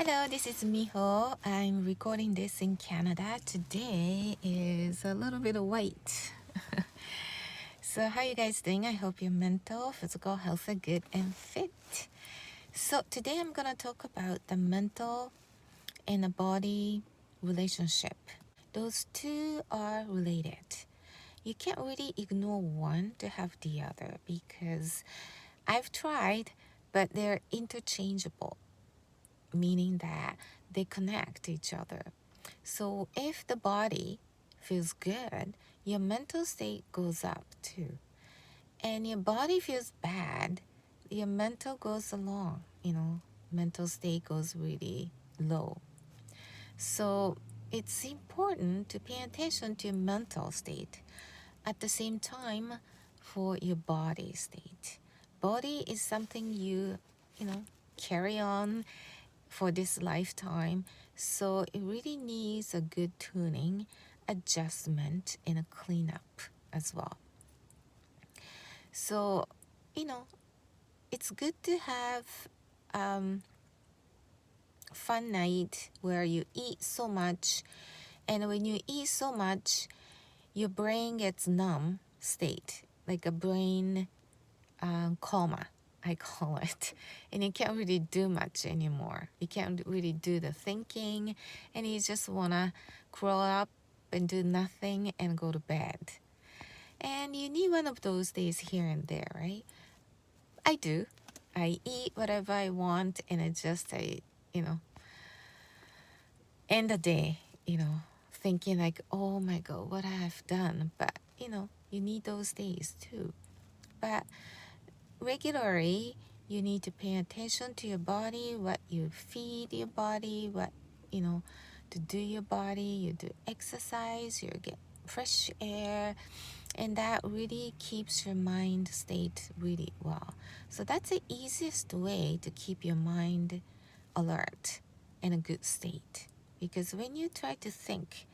Hello, this is Miho. I'm recording this in Canada. Today is a little bit white. So how you guys doing? I hope your mental, physical health are good and fit. So today I'm going to talk about the mental and the body relationship. Those two are related. You can't really ignore one to have the other because I've tried, but they're interchangeable, meaning that they connect each other. So if the body feels good, your mental state goes up too. And your body feels bad, your mental goes along, mental state goes really low. So it's important to pay attention to your mental state at the same time for your body state. Body is something you carry on for this lifetime, so it really needs a good tuning, adjustment, and a cleanup as well. So it's good to have fun night where you eat so much, and when you eat so much, your brain gets numb state, like a brain coma, I call it. And you can't really do much anymore. You can't really do the thinking, and you just want to curl up and do nothing and go to bed. And you need one of those days here and there, right? I do. I eat whatever I want, and end the day, thinking like, oh my God, what I have done. But, you need those days too. But regularly, you need to pay attention to your body, what you feed your body, what, to do your body. You do exercise, you get fresh air, and that really keeps your mind state really well. So that's the easiest way to keep your mind alert in a good state. Because when you try to think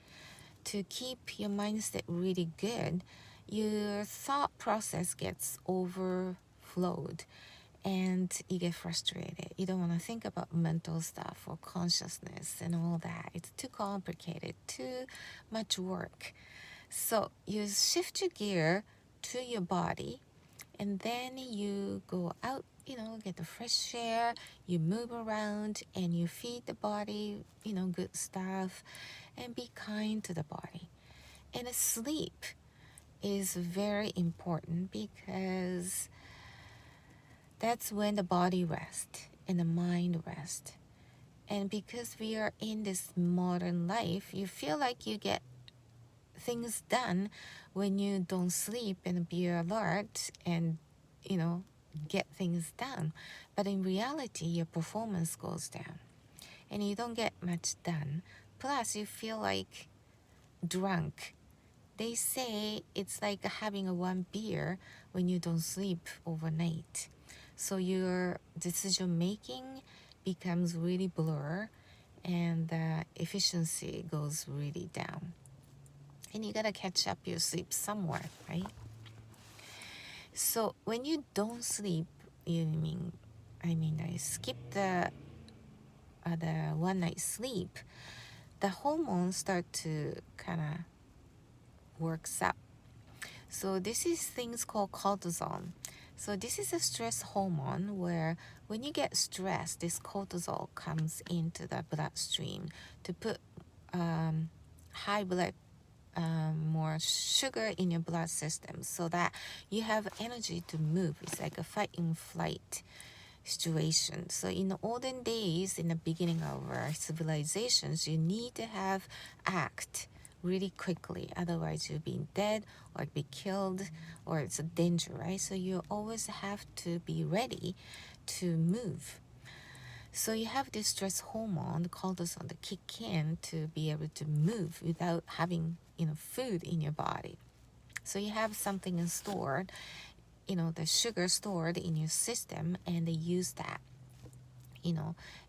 to keep your mind state really good, your thought process gets overflowed and you get frustrated. You don't want to think about mental stuff or consciousness and all that. It's too complicated, too much work. So you shift your gear to your body, and then you go out, get the fresh air, you move around, and you feed the body, good stuff, and be kind to the body. And sleep is very important because that's when the body rests and the mind rests. And because we are in this modern life, you feel like you get things done when you don't sleep and be alert and, get things done. But in reality, your performance goes down and you don't get much done. Plus, you feel like drunk. They say it's like having a one beer when you don't sleep overnight. So your decision making becomes really blur and the efficiency goes really down. And you gotta catch up your sleep somewhere, right? So when you don't sleep, I skip the one night sleep, the hormones start to kind of works up. So this is things called cortisol. So this is a stress hormone where when you get stressed, this cortisol comes into the bloodstream to put more sugar in your blood system so that you have energy to move. It's like a fight and flight situation. So in the olden days, in the beginning of our civilizations, you need to act really quickly, otherwise you'll be dead or be killed, or it's a danger, right? So you always have to be ready to move. So you have this stress hormone, cortisol, to kick in to be able to move without having food in your body. So you have something stored, the sugar stored in your system, and they use that,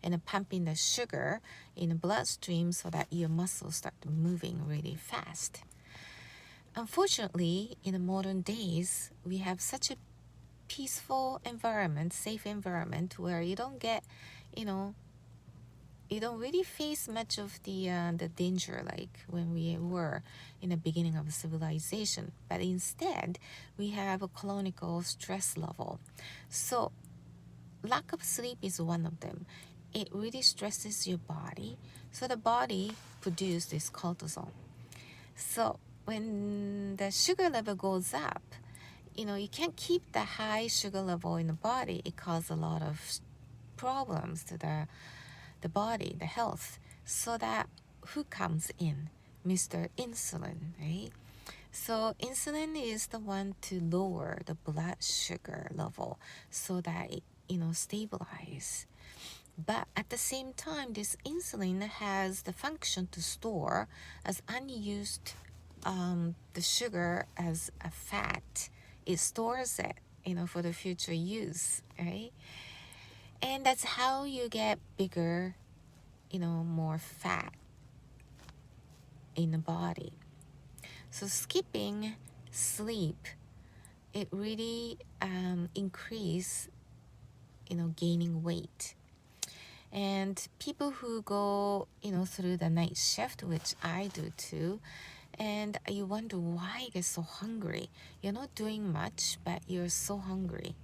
and pumping the sugar in the bloodstream so that your muscles start moving really fast. Unfortunately, in the modern days, we have such a peaceful environment, safe environment, where you don't get, you don't really face much of the danger like when we were in the beginning of civilization, but instead we have a chronic stress level. So lack of sleep is one of them. It really stresses your body, so the body produces this cortisol. So when the sugar level goes up, you can't keep the high sugar level in the body. It causes a lot of problems to the body, the health. So that who comes in? Mr. Insulin, right? So insulin is the one to lower the blood sugar level so that it, stabilize. But at the same time, this insulin has the function to store as unused the sugar as a fat. It stores it, for the future use, right? And that's how you get bigger, more fat in the body. So skipping sleep, it really increase, gaining weight. And people who go, through the night shift, which I do too, and you wonder why you get so hungry. You're not doing much, but you're so hungry.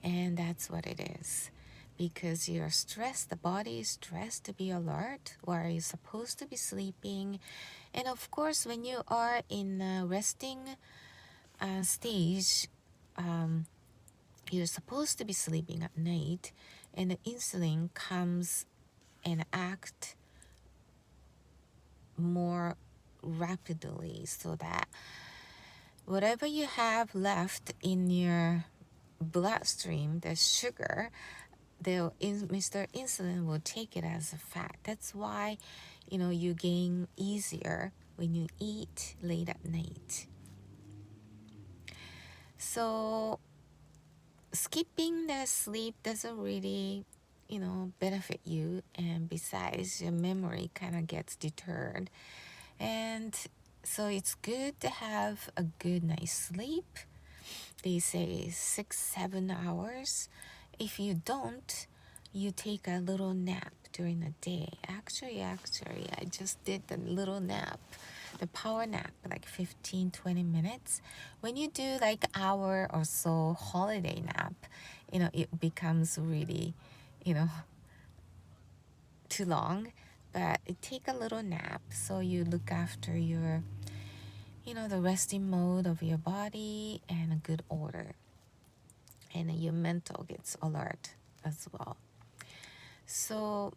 And that's what it is. Because you're stressed, the body is stressed to be alert, while you're supposed to be sleeping. And of course, when you are in a resting stage, you're supposed to be sleeping at night, and the insulin comes and act more rapidly, so that whatever you have left in your bloodstream, the sugar, Mr. Insulin will take it as a fat. That's why, you gain easier when you eat late at night. So skipping the sleep doesn't really, benefit you, and besides, your memory kind of gets deterred. And so it's good to have a good night's sleep. They say 6-7 hours. If you don't, you take a little nap during the day. Actually, I just did the little nap, the power nap, like 15-20 minutes. When you do like hour or so holiday nap, it becomes really, too long. But take a little nap so you look after your, the resting mode of your body and a good order. And your mental gets alert as well. So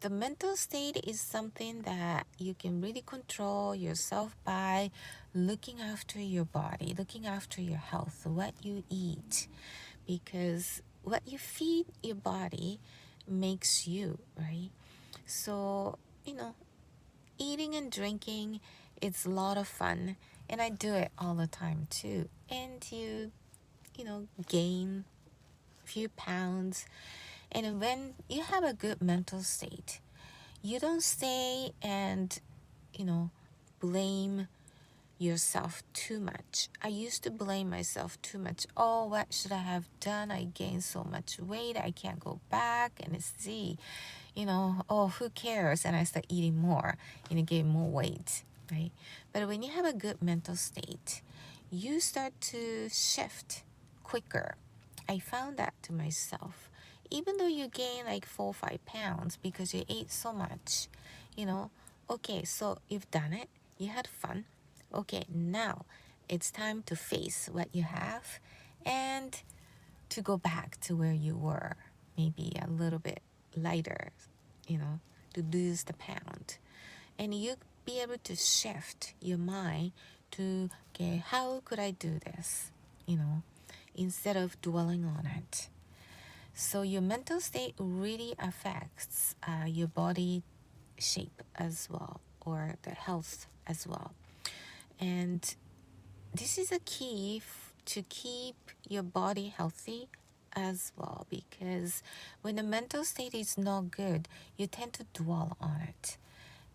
the mental state is something that you can really control yourself by looking after your body, looking after your health, what you eat, because what you feed your body makes you, right? So, eating and drinking, it's a lot of fun, and I do it all the time too. And you gain a few pounds. And when you have a good mental state, you don't stay and, blame yourself too much. I used to blame myself too much. Oh, what should I have done? I gained so much weight. I can't go back and see, oh, who cares? And I start eating more and gain more weight, right? But when you have a good mental state, you start to shift quicker. I found that to myself. Even though you gain like 4 or 5 pounds because you ate so much, okay, so you've done it, you had fun. Okay, now it's time to face what you have and to go back to where you were, maybe a little bit lighter, to lose the pound. And you be able to shift your mind to, okay, how could I do this, instead of dwelling on it. So your mental state really affects your body shape as well, or the health as well. And this is a key to keep your body healthy as well, because when the mental state is not good, you tend to dwell on it.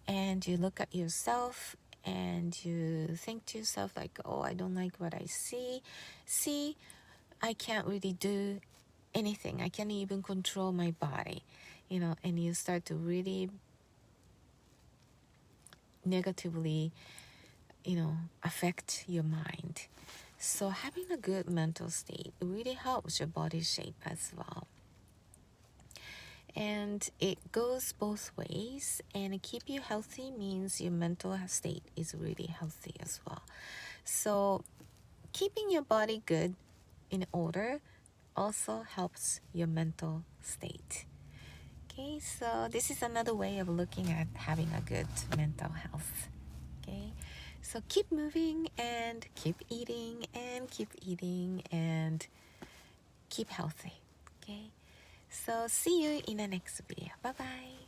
And you look at yourself and you think to yourself like, oh, I don't like what I see. I can't really do anything. I can't even control my body. and you start to really negatively affect your mind. So having a good mental state really helps your body shape as well. And it goes both ways, and keep you healthy means your mental state is really healthy as well. So keeping your body good in order also helps your mental state. Okay, so this is another way of looking at having a good mental health. Okay, so keep moving and keep eating and keep eating and keep healthy. Okay, so see you in the next video. Bye bye.